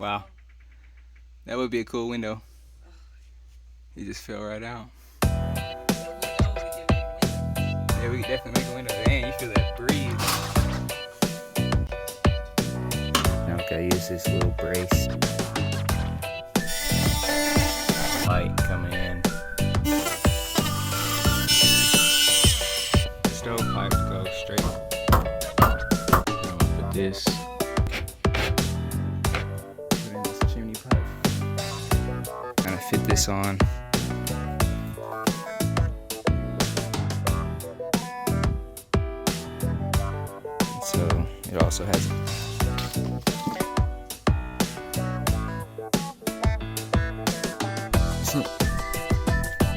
Wow. That would be a cool window. He just fell right out. Yeah, we could definitely make a window. Dang, you feel that breeze. Now I've got to use this little brace. Light coming in. Stovepipe goes straight. I'm gonna put this. Put in this chimney pipe. Kind of fit this on. So it also has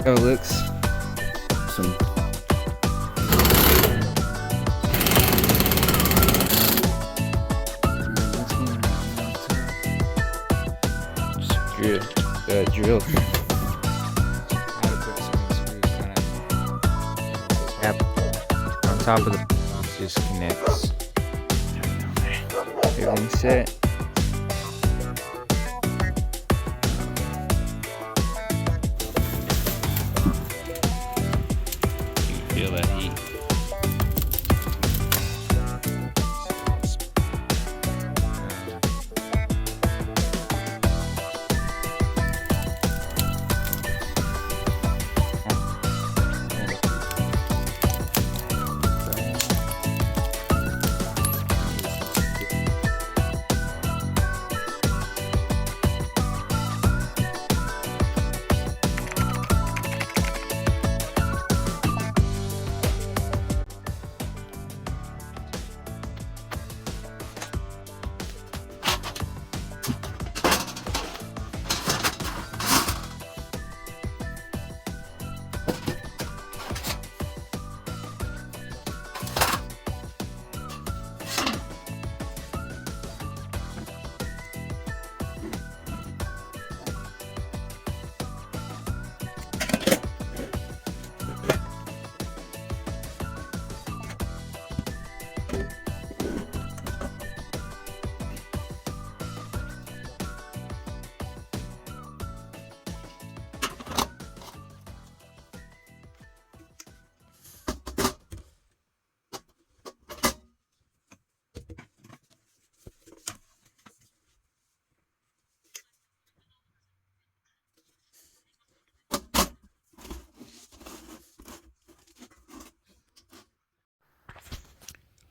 how it looks. Some drill. How to put some screws kind of tap on top of the just connects. Everything's set. You can feel that heat.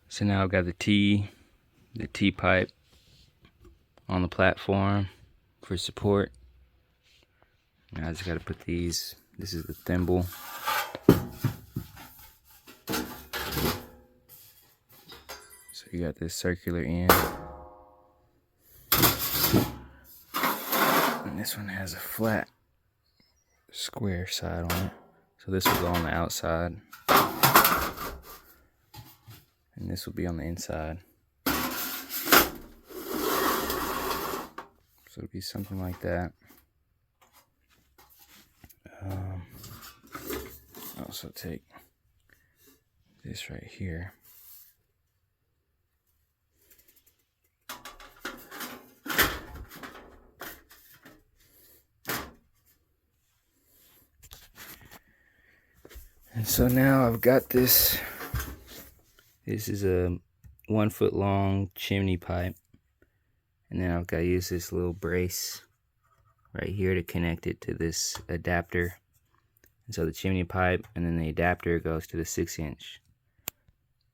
So now I've got the T pipe on the platform for support. Now I just got to put these. This is the thimble. So you got this circular end, and this one has a flat square side on it. So this will go on the outside, and this will be on the inside. So it'll be something like that. Also take this right here. And so now I've got this. This is a 1 foot long chimney pipe. And then I've got to use this little brace right here to connect it to this adapter. And so the chimney pipe and then the adapter goes to the 6-inch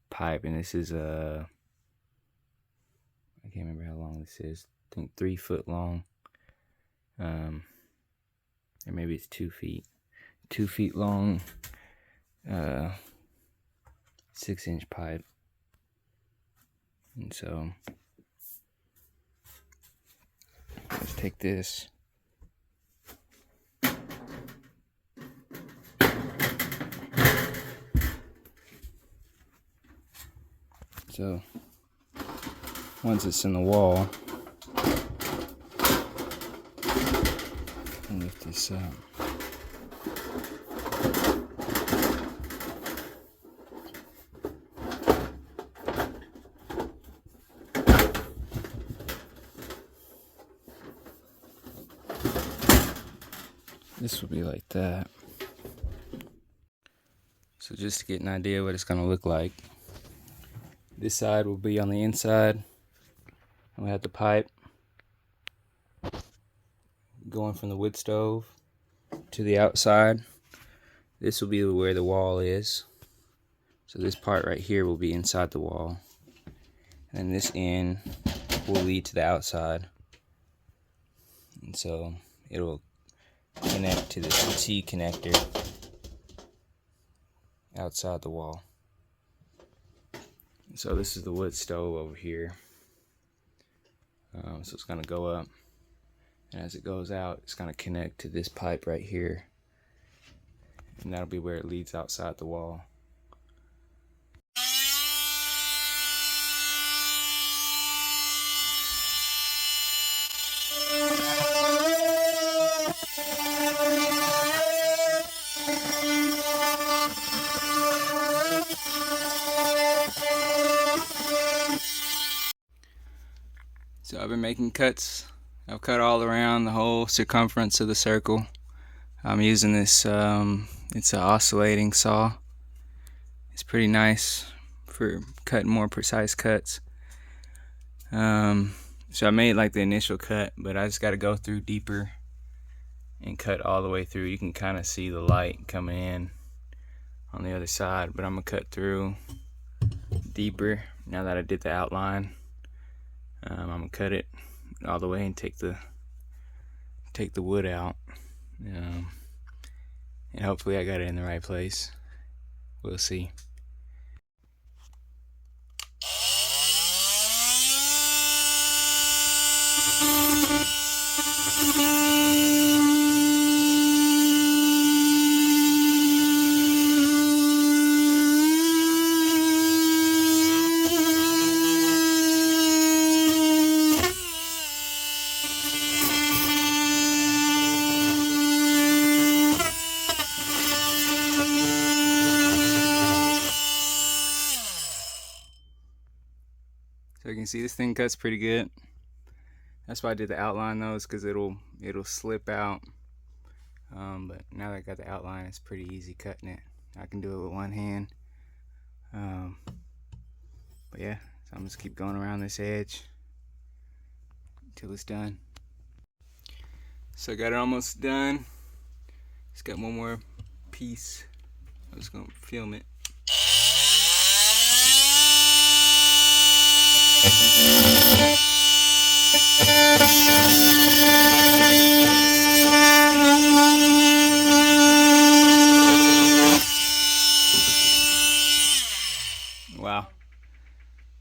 pipe. And this is I can't remember how long this is. I think 3 foot long. Or maybe it's 2 feet. 2 feet long 6-inch pipe. And so let's take this. So once it's in the wall, I'll lift this up. This will be like that. So just to get an idea what it's going to look like, this side will be on the inside, and we have the pipe going from the wood stove to the outside. This will be where the wall is. So this part right here will be inside the wall, and this end will lead to the outside. And so it'll connect to this T connector outside the wall. So this is the wood stove over here. So it's going to go up, and as it goes out, it's going to connect to this pipe right here, and that'll be where it leads outside the wall. So I've been making cuts. I've cut all around the whole circumference of the circle. I'm using this, it's an oscillating saw. It's pretty nice for cutting more precise cuts. So I made like the initial cut, but I just got to go through deeper and cut all the way through. You can kind of see the light coming in on the other side, but I'm gonna cut through deeper now that I did the outline. I'm gonna cut it all the way and take the wood out, and hopefully I got it in the right place. We'll see. So you can see this thing cuts pretty good. That's why I did the outline though, is because it'll slip out. But now that I got the outline, it's pretty easy cutting it. I can do it with one hand. But yeah, so I'm just keep going around this edge until it's done. So I got it almost done. Just got one more piece. I'm just gonna film it. Wow,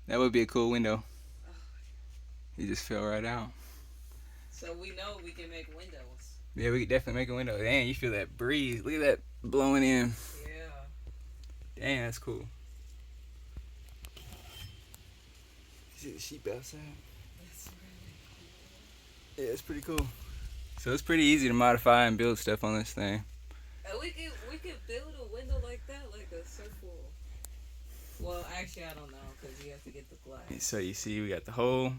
that would be a cool window. It just fell right out. So we know we can make windows. Yeah, we could definitely make a window. Dang, you feel that breeze. Look at that blowing in. Yeah. Dang, that's cool. You see the sheep outside? That's really cool. Yeah, it's pretty cool. So it's pretty easy to modify and build stuff on this thing. We could build a window like that, like a circle. Well, actually, I don't know, because you have to get the glass. So you see, we got the hole.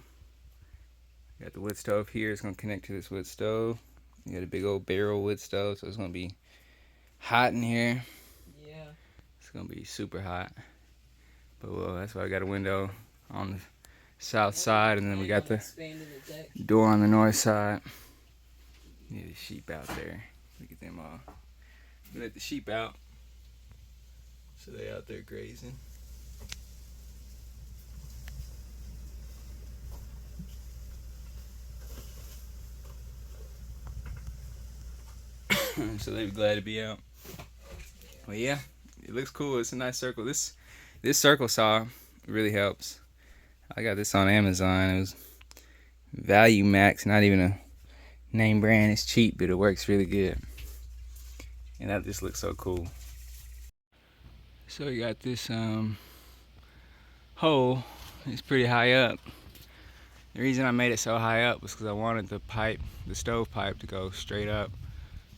We got the wood stove here. It's going to connect to this wood stove. You got a big old barrel wood stove, so it's going to be hot in here. Yeah. It's going to be super hot. But well, that's why I got a window on the south side, and then we got the door on the north side. Yeah, the sheep out there. Look at them all. We let the sheep out, so they're out there grazing. So they'd be glad to be out. Well, yeah, it looks cool. It's a nice circle. This circle saw really helps. I got this on Amazon. It was Value Max, not even a name brand. It's cheap, but it works really good. And that just looks so cool. So we got this hole. It's pretty high up. The reason I made it so high up was because I wanted the pipe, the stove pipe, to go straight up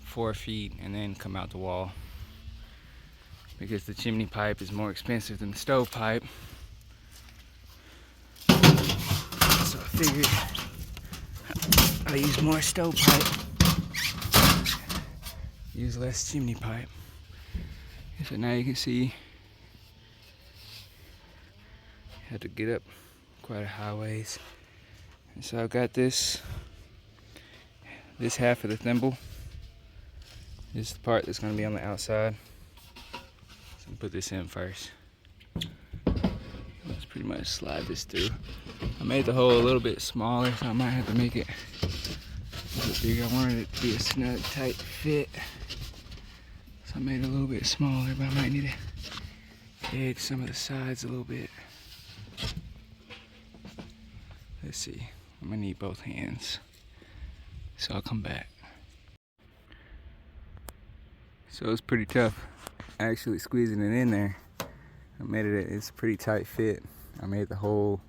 4 feet and then come out the wall. Because the chimney pipe is more expensive than the stove pipe. So I figured I'll use more stove pipe. use less chimney pipe. So now you can see, had to get up quite a high ways. And so I've got this half of the thimble. This is the part that's going to be on the outside. So I'm put this in first. Let's pretty much slide this through. I made the hole a little bit smaller, so I might have to make it a little bit bigger. I wanted it to be a snug, tight fit. So I made it a little bit smaller, but I might need to edge some of the sides a little bit. Let's see. I'm gonna need both hands. So I'll come back. So it's pretty tough actually squeezing it in there. I made it's a pretty tight fit. I made the hole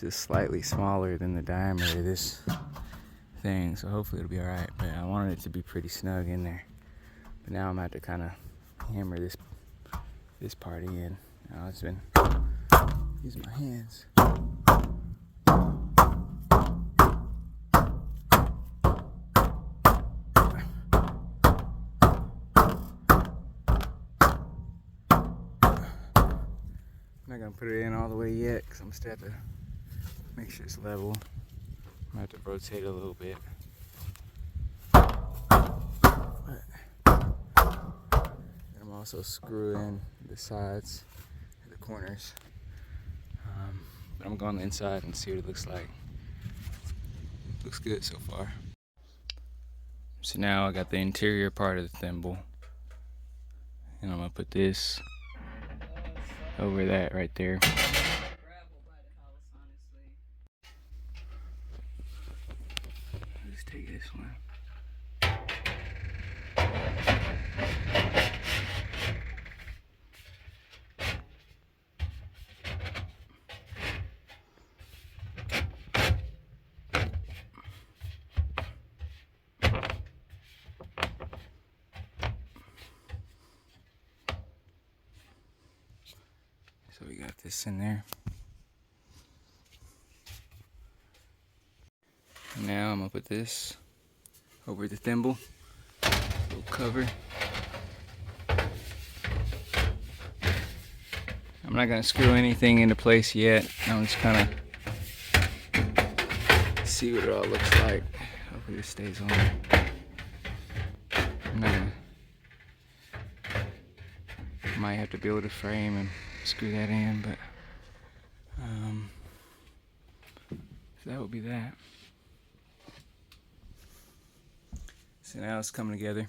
just slightly smaller than the diameter of this thing, so hopefully it'll be alright. But I wanted it to be pretty snug in there. But now I'm gonna have to kind of hammer this part in. I've just been using my hands. I'm not gonna put it in all the way yet because I'm still have to make sure it's level. I have to rotate it a little bit. But I'm also screwing the sides and the corners. But I'm going on the inside and see what it looks like. Looks good so far. So now I got the interior part of the thimble. And I'm gonna put this over that right there. Let's take this one. So we got this in there. And now I'm gonna put this over the thimble, little cover. I'm not gonna screw anything into place yet. I'm just kind of see what it all looks like. Hopefully this stays on. I'm not gonna. Might have to build a frame and screw that in, but so that would be that. So now it's coming together.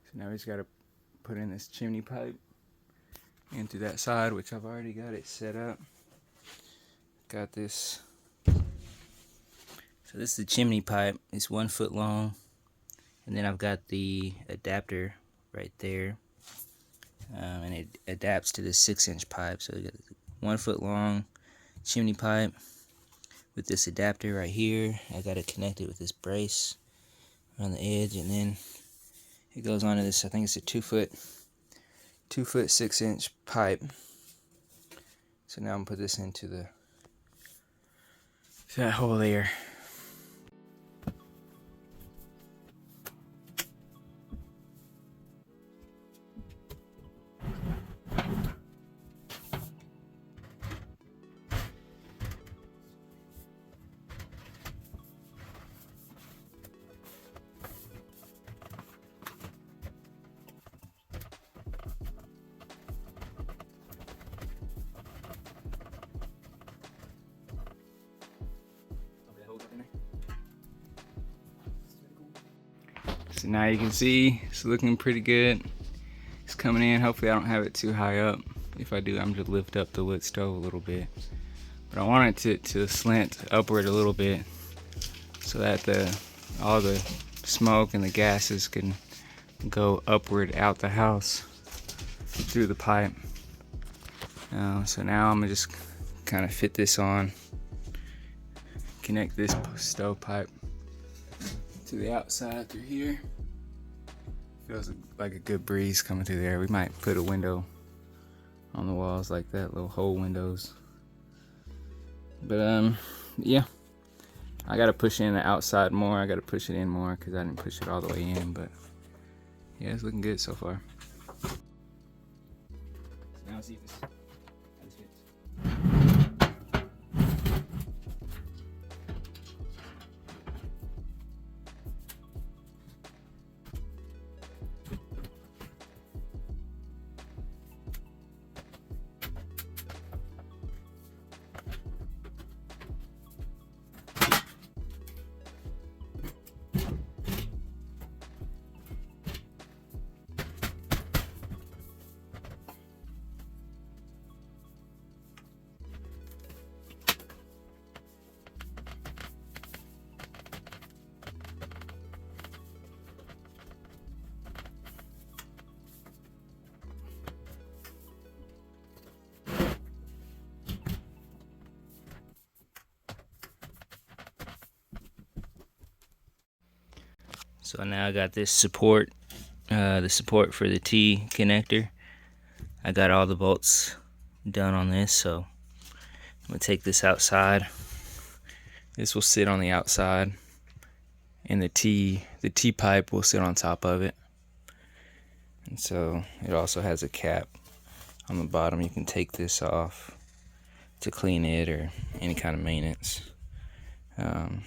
So now we just gotta put in this chimney pipe into that side, which I've already got it set up. Got this. So this is the chimney pipe. It's 1 foot long, and then I've got the adapter right there, and it adapts to this 6-inch pipe. So we got 1 foot long chimney pipe with this adapter right here. I got it connected with this brace on the edge, and then it goes onto this. I think it's a 2 foot 6-inch pipe. So now I'm gonna put this into that hole there. So now you can see it's looking pretty good. It's coming in. Hopefully I don't have it too high up. If I do, I'm just lift up the wood stove a little bit. But I want it to slant upward a little bit so that all the smoke and the gases can go upward out the house through the pipe. So now I'm gonna just kind of fit this on, connect this stove pipe to the outside through here. Feels like a good breeze coming through there. We might put a window on the walls like that, little hole windows. But yeah, I gotta push in the outside more. I gotta push it in more because I didn't push it all the way in, but yeah, it's looking good so far. So now let's see if how this fits. So now I got this support, the support for the T connector. I got all the bolts done on this, so I'm gonna take this outside. This will sit on the outside, and the T pipe will sit on top of it. And so it also has a cap on the bottom. You can take this off to clean it or any kind of maintenance. But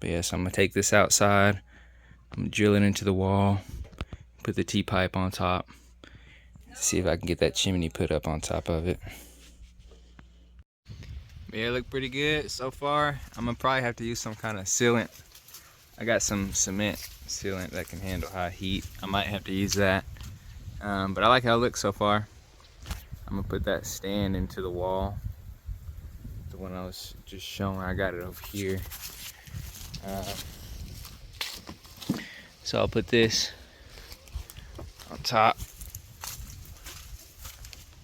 yeah, so I'm gonna take this outside. I'm gonna drill it into the wall, put the T pipe on top, see if I can get that chimney put up on top of it. Yeah, it looked pretty good so far. I'm gonna probably have to use some kind of sealant. I got some cement sealant that can handle high heat. I might have to use that. But I like how it looks so far. I'm gonna put that stand into the wall. The one I was just showing, I got it over here. So I'll put this on top,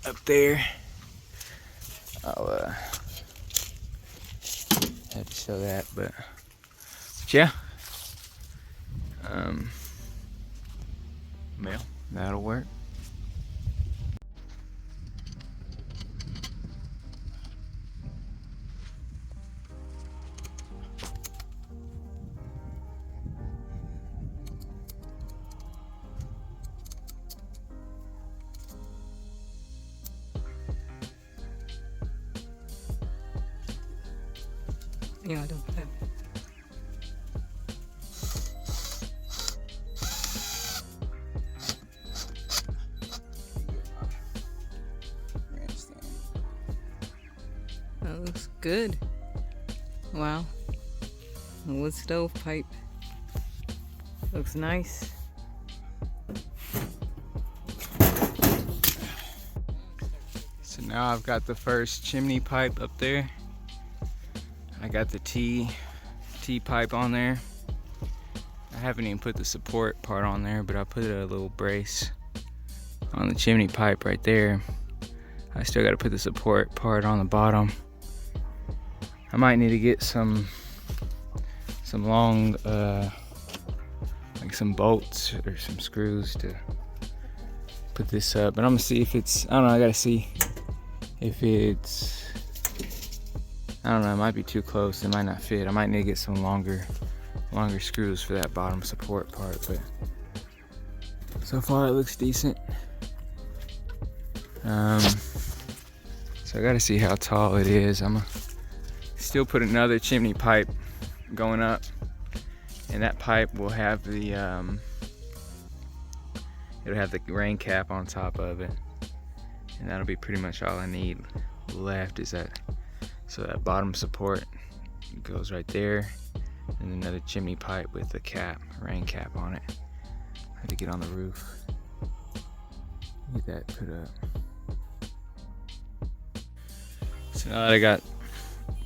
up there. I'll have to show that, but yeah. Well, that'll work. Yeah, I don't have. That looks good. Wow. A wood stove pipe. Looks nice. So now I've got the first chimney pipe up there. I got the T pipe on there. I haven't even put the support part on there, but I put a little brace on the chimney pipe right there. I still got to put the support part on the bottom. I might need to get some long, like some bolts or some screws to put this up. But I'm gonna see if it's, I don't know, I gotta see if it's, I don't know, it might be too close, it might not fit. I might need to get some longer screws for that bottom support part, but so far it looks decent. So I gotta see how tall it is. I'm gonna still put another chimney pipe going up, and that pipe will have the it'll have the rain cap on top of it, and that'll be pretty much all I need left. Is that, so that bottom support goes right there, and another chimney pipe with the cap, rain cap on it. I had to get on the roof, get that put up. So now that I got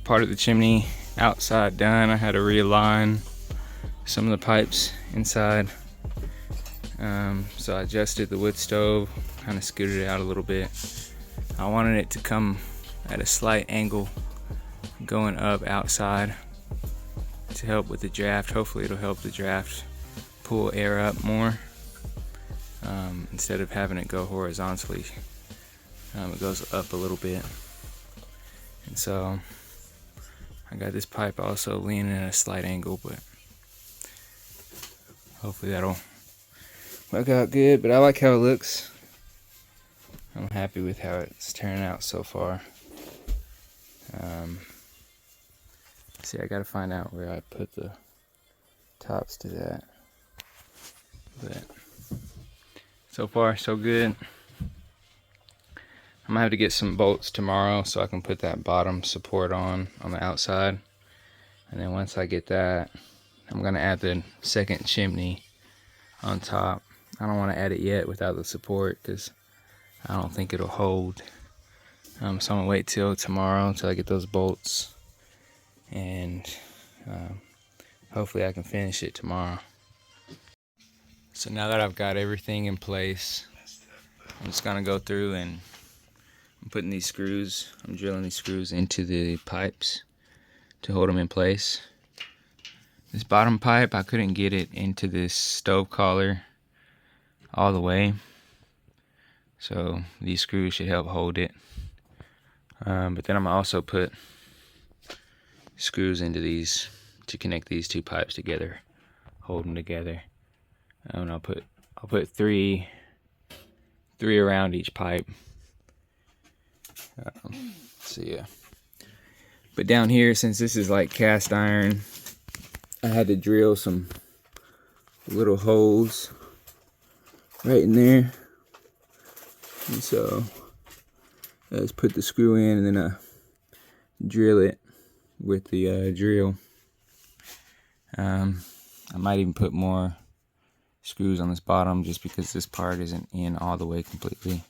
part of the chimney outside done, I had to realign some of the pipes inside. So I adjusted the wood stove, kind of scooted it out a little bit. I wanted it to come at a slight angle going up outside to help with the draft. Hopefully it'll help the draft pull air up more, instead of having it go horizontally. It goes up a little bit, and so I got this pipe also leaning at a slight angle, but hopefully that'll work out good. But I like how it looks. I'm happy with how it's turning out so far. See, I gotta find out where I put the tops to that. But so far, so good. I'm gonna have to get some bolts tomorrow so I can put that bottom support on the outside. And then once I get that, I'm gonna add the second chimney on top. I don't want to add it yet without the support because I don't think it'll hold. So I'm gonna wait till tomorrow until I get those bolts, and hopefully I can finish it tomorrow. So now that I've got everything in place, I'm just gonna go through and I'm putting these screws, I'm drilling these screws into the pipes to hold them in place. This bottom pipe, I couldn't get it into this stove collar all the way, so these screws should help hold it. But then I'm gonna also put screws into these to connect these two pipes together, hold them together. And I'll put three around each pipe. So yeah. But down here, since this is like cast iron, I had to drill some little holes right in there. And so I just put the screw in and then I drill it with the drill. I might even put more screws on this bottom just because this part isn't in all the way completely.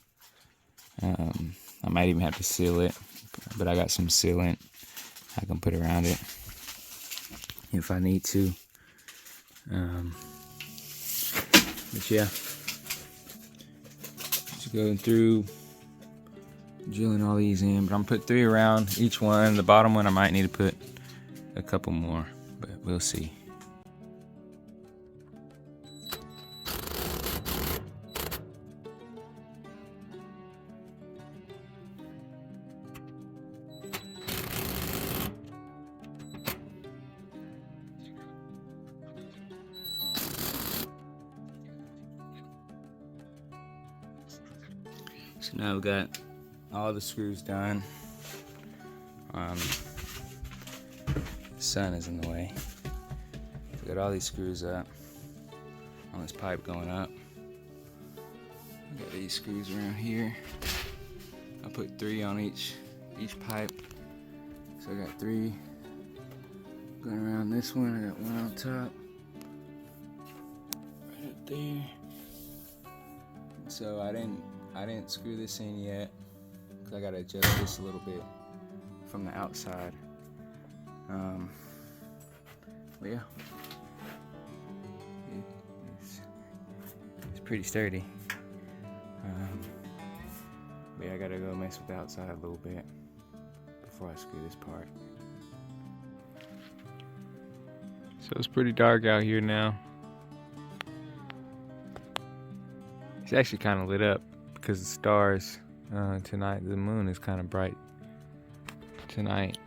I might even have to seal it, but I got some sealant I can put around it if I need to. But yeah, just going through drilling all these in, but I'm gonna put 3 around each one. The bottom one I might need to put a couple more, but we'll see. So now we've got all the screws done. The sun is in the way. We got all these screws up on this pipe going up. We got these screws around here. I put 3 on each pipe. So I got 3 going around this one. I got 1 on top, right up there. So I didn't screw this in yet because I gotta adjust this a little bit from the outside. But yeah, it's pretty sturdy. But yeah, I gotta go mess with the outside a little bit before I screw this part. So it's pretty dark out here now. It's actually kind of lit up because the stars tonight. The moon is kind of bright tonight.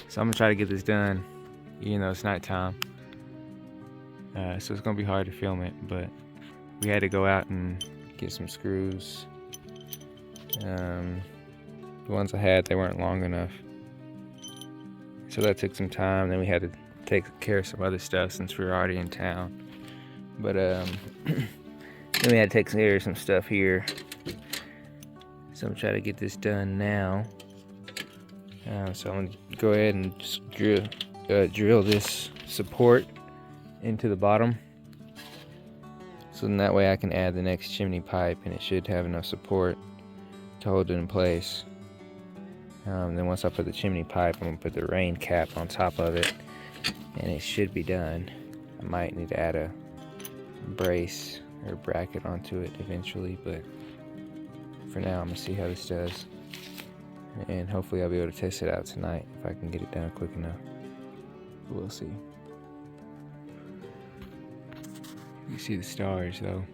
So I'm gonna try to get this done, even though it's nighttime. So it's gonna be hard to film it, but we had to go out and get some screws. The ones I had, they weren't long enough, so that took some time. Then we had to take care of some other stuff since we were already in town. But then we had to take care of some stuff here. So I'm gonna try to get this done now. So I'm gonna go ahead and just drill this support into the bottom. So then that way I can add the next chimney pipe and it should have enough support to hold it in place. Then once I put the chimney pipe, I'm gonna put the rain cap on top of it and it should be done. I might need to add a brace or bracket onto it eventually, but for now I'm gonna see how this does, and hopefully I'll be able to test it out tonight if I can get it done quick enough. We'll see. You see the stars though.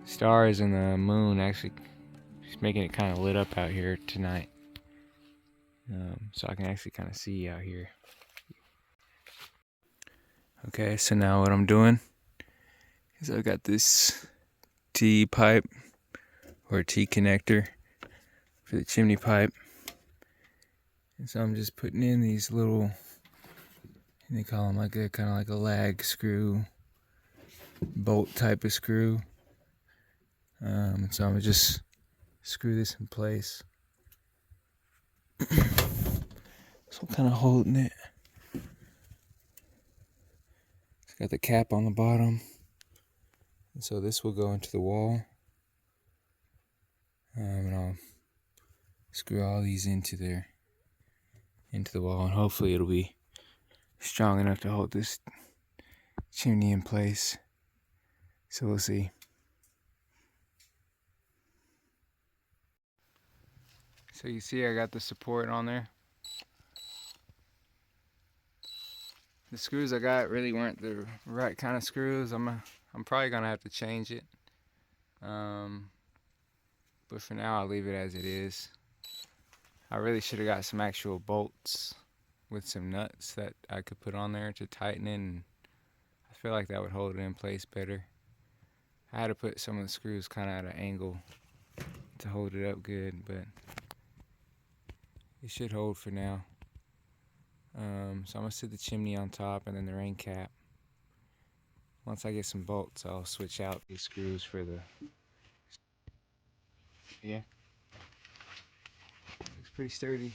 Stars and the moon actually just making it kind of lit up out here tonight. so I can actually kind of see out here. Okay, so now what I'm doing is I've got this T pipe or T connector for the chimney pipe. And so I'm just putting in these little, they call them like a kind of like a lag screw, bolt type of screw. So I'm gonna just screw this in place. So I'm kind of holding it. It's got the cap on the bottom. And so this will go into the wall. And I'll screw all these into the wall, and hopefully it'll be strong enough to hold this chimney in place. So we'll see. So you see I got the support on there. The screws I got really weren't the right kind of screws. I'm probably gonna have to change it. But for now I'll leave it as it is. I really should have got some actual bolts with some nuts that I could put on there to tighten it, and I feel like that would hold it in place better. I had to put some of the screws kind of at an angle to hold it up good, but it should hold for now. So I'm gonna sit the chimney on top and then the rain cap. Once I get some bolts, I'll switch out these screws for the, yeah. Looks pretty sturdy.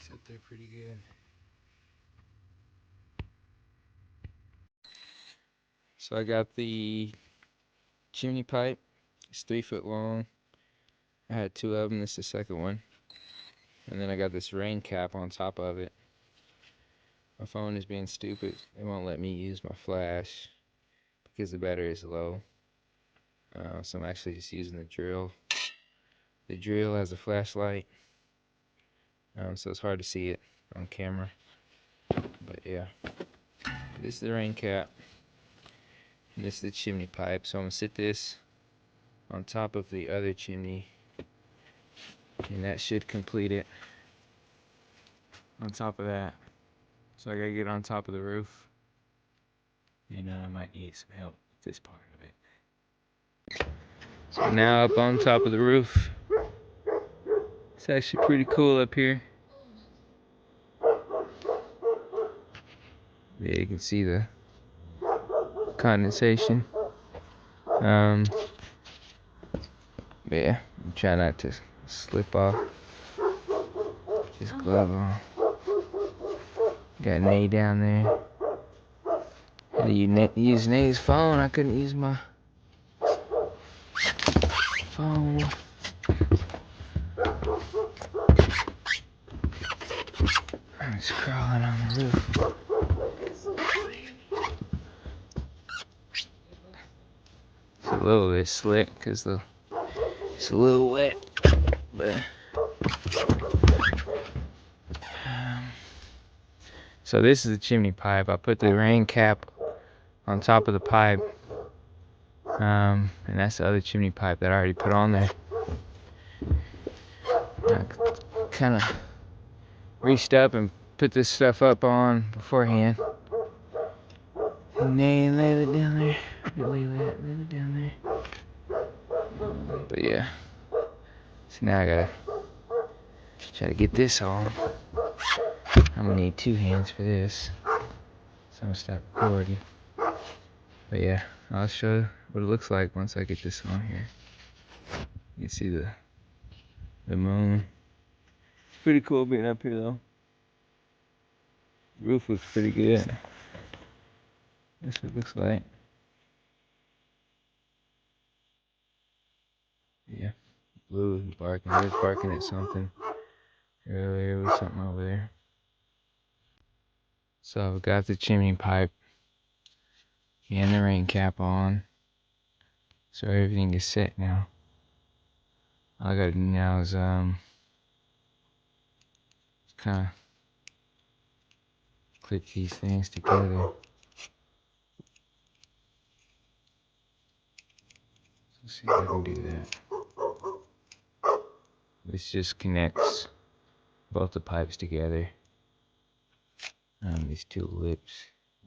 It's up there pretty good. So I got the chimney pipe. It's 3 foot long. I had 2 of them. This is the second one. And then I got this rain cap on top of it. My phone is being stupid. It won't let me use my flash because the battery is low. So I'm actually just using the drill. The drill has a flashlight. So it's hard to see it on camera. But yeah. This is the rain cap. And this is the chimney pipe. So I'm going to sit this on top of the other chimney. And that should complete it. On top of that. So I gotta get on top of the roof. And I might need some help with this part of it. So now up on top of the roof. It's actually pretty cool up here. Yeah, you can see the condensation. Yeah, I'm trying not to slip off. Just glove on. Got Nate down there. Had to use Nate's phone. I couldn't use my phone. I'm just crawling on the roof. It's a little bit slick because it's a little wet, but so this is the chimney pipe. I put the rain cap on top of the pipe, and that's the other chimney pipe that I already put on there. I kind of reached up and put this stuff up on beforehand. And then lay it down there. Lay it down there. But yeah. So now I gotta try to get this on. I'm gonna need 2 hands for this. So I'm gonna stop recording. But yeah, I'll show what it looks like once I get this on here. You can see the moon. It's pretty cool being up here though. The roof looks pretty good. That's what it looks like. Yeah. Blue is barking. He was barking at something earlier. There was something over there. So I've got the chimney pipe and the rain cap on. So everything is set now. All I gotta do now is kind of click these things together. Let's see if I can do that. This just connects both the pipes together. These two lips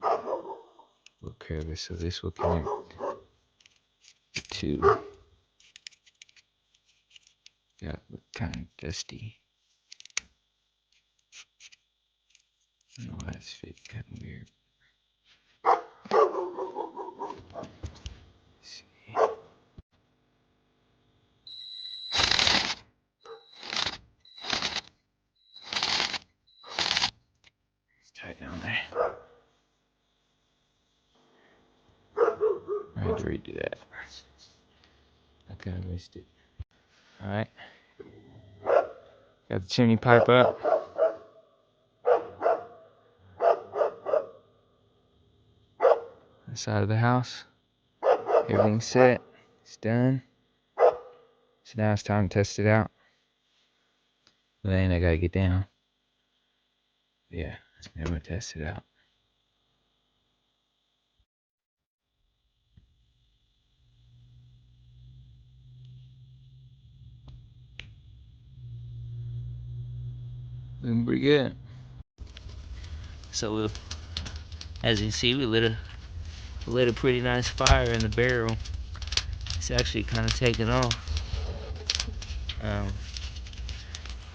will crevice, so this will connect the two. Got kind of dusty. I don't know why it's fit kind of weird. Let's see. It's tight down there. I had to redo that. I kind of missed it. Alright. Got the chimney pipe up. The side of the house. Everything's set. It's done. So now it's time to test it out. Then I gotta get down. Yeah, I'm gonna test it out. Looking pretty good. So as you can see, we lit a pretty nice fire in the barrel. It's actually kind of taking off. I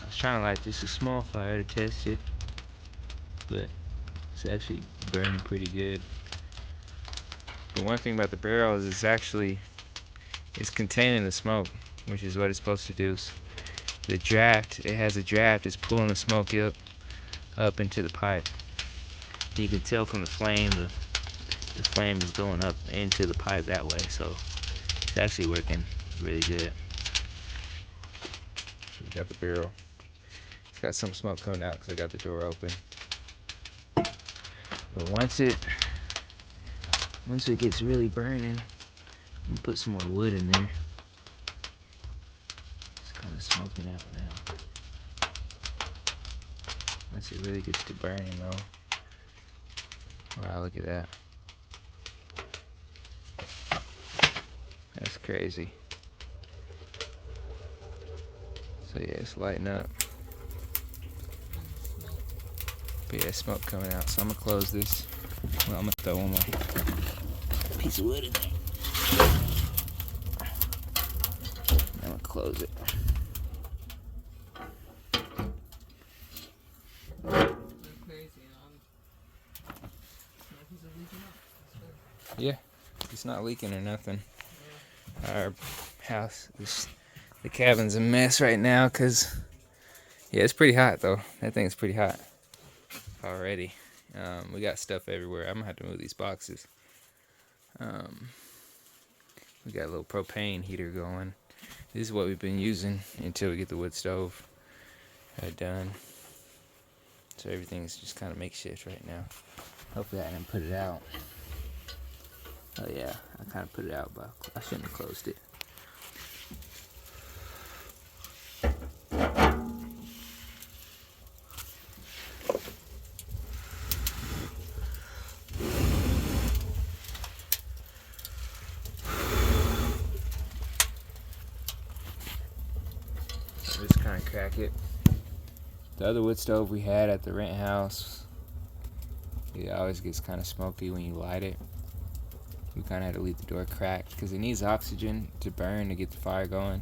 was trying to light just a small fire to test it, but it's actually burning pretty good. But one thing about the barrel is it's containing the smoke, which is what it's supposed to do. The draft, it has a draft, it's pulling the smoke up into the pipe. You can tell from the flame, the flame is going up into the pipe that way, so it's actually working really good. So we got the barrel. It's got some smoke coming out because I got the door open. But once it gets really burning, I'm gonna put some more wood in there. It's kind of smoking out now. Once it really gets to burning though. Wow, look at that. That's crazy. So yeah, it's lighting up. But yeah, smoke coming out. So I'm gonna close this. Well, I'm gonna throw one more piece of wood in there. I'm gonna close it. Yeah, it's not leaking or nothing. Our house, the cabin's a mess right now because, yeah, it's pretty hot though. That thing's pretty hot already. We got stuff everywhere. I'm gonna have to move these boxes. We got a little propane heater going. This is what we've been using until we get the wood stove done. So everything's just kind of makeshift right now. Hopefully I didn't put it out. Oh yeah, I kind of put it out, but I shouldn't have closed it. Just kind of crack it. The other wood stove we had at the rent house, it always gets kind of smoky when you light it. We kind of had to leave the door cracked because it needs oxygen to burn to get the fire going.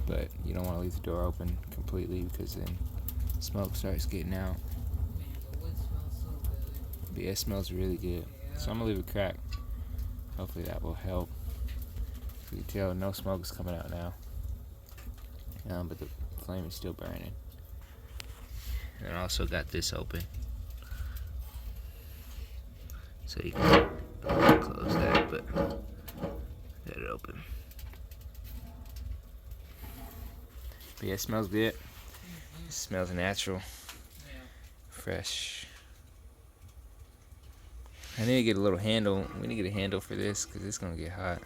But you don't want to leave the door open completely because then smoke starts getting out. The wood smells so good. But yeah, it smells really good. So I'm gonna leave it cracked. Hopefully that will help. You can tell no smoke is coming out now. But the flame is still burning. And I also got this open. So you can close that, but got it open. But yeah, it smells good. It smells natural, fresh. I need to get a little handle. We need to get a handle for this because it's gonna get hot.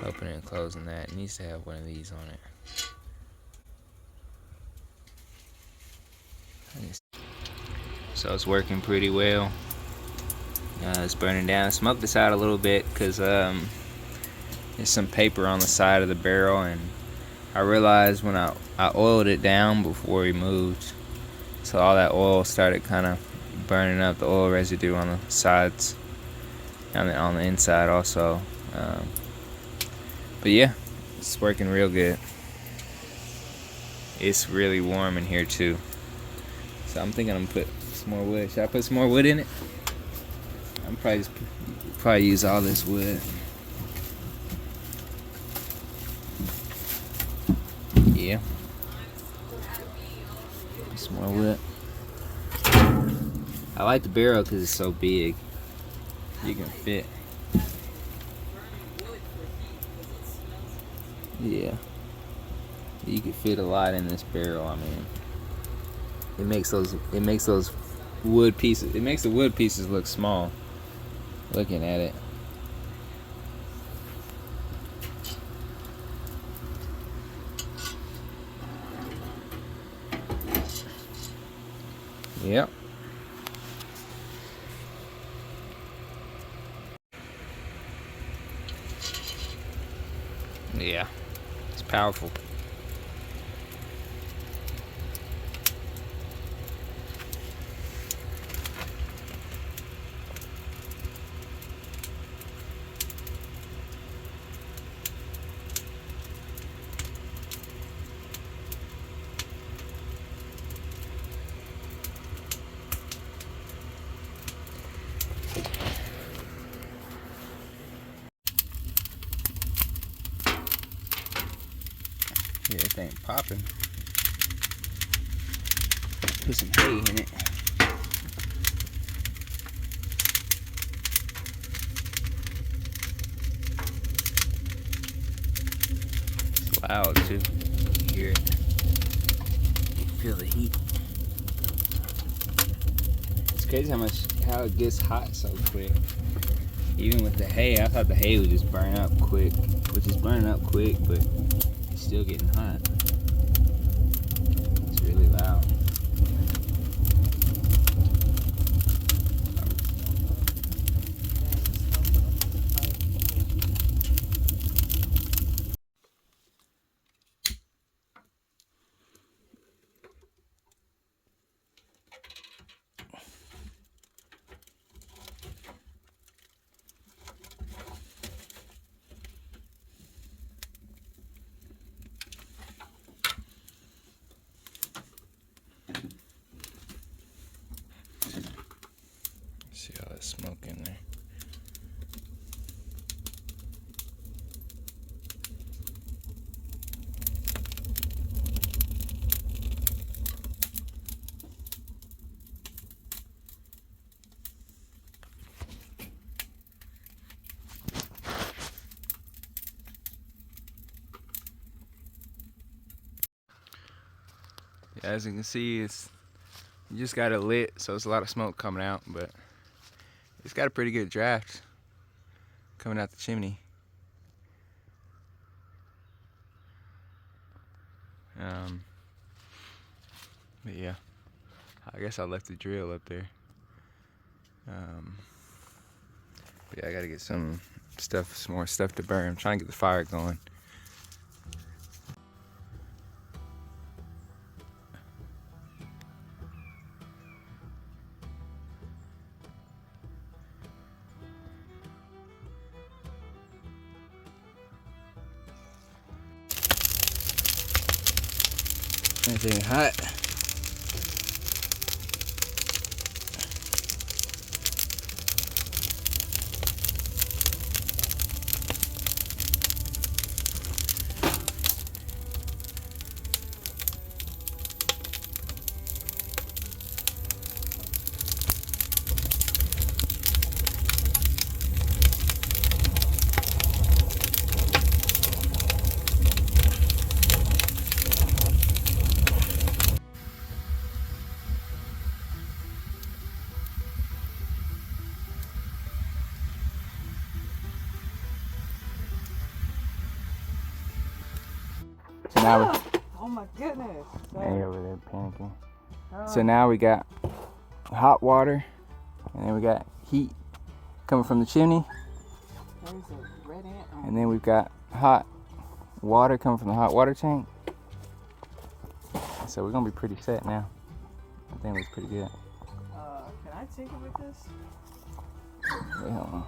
Opening and closing that. It needs to have one of these on it. So it's working pretty well. It's burning down. Smoke this out a little bit because there's some paper on the side of the barrel and I realized when I oiled it down before we moved, so all that oil started kind of burning up, the oil residue on the sides and on the inside also. But yeah, it's working real good. It's really warm in here too, so I'm thinking I'm gonna put some more wood. Should I put some more wood in it? I'm probably use all this wood. Yeah, some more wood. I like the barrel because it's so big. You can fit. Yeah, you can fit a lot in this barrel. I mean, it makes those wood pieces. It makes the wood pieces look small. Looking at it. Yep. Yeah, it's powerful. Yeah, it ain't popping. Put some hay in it. It's loud too. You hear it. You feel the heat. It's crazy how it gets hot so quick. Even with the hay, I thought the hay would just burn up quick, which is burning up quick, but it's still getting hot. It's really loud. See all that smoke in there. As you can see, you just got it lit, so it's a lot of smoke coming out, but it's got a pretty good draft coming out the chimney. But yeah, I guess I left the drill up there. But yeah, I gotta get some more stuff to burn. I'm trying to get the fire going. Anything hot? So now Oh my goodness. Hey, over there panicking. So now we got hot water, and then we got heat coming from the chimney, There's a red ant on and then we've got hot water coming from the hot water tank. So we're gonna be pretty set now. I think it looks pretty good. Can I tinker with this? Wait, hold on.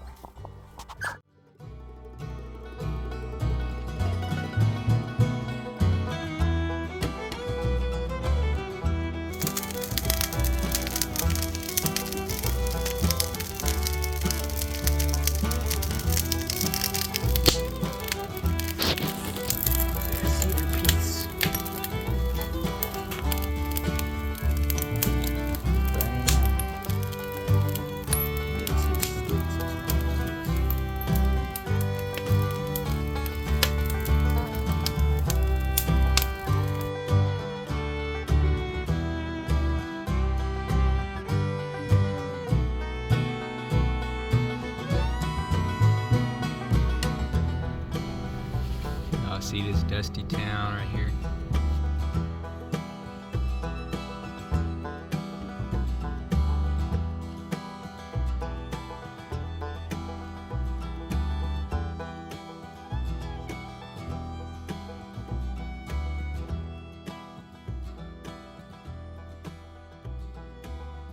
See this dusty town right here?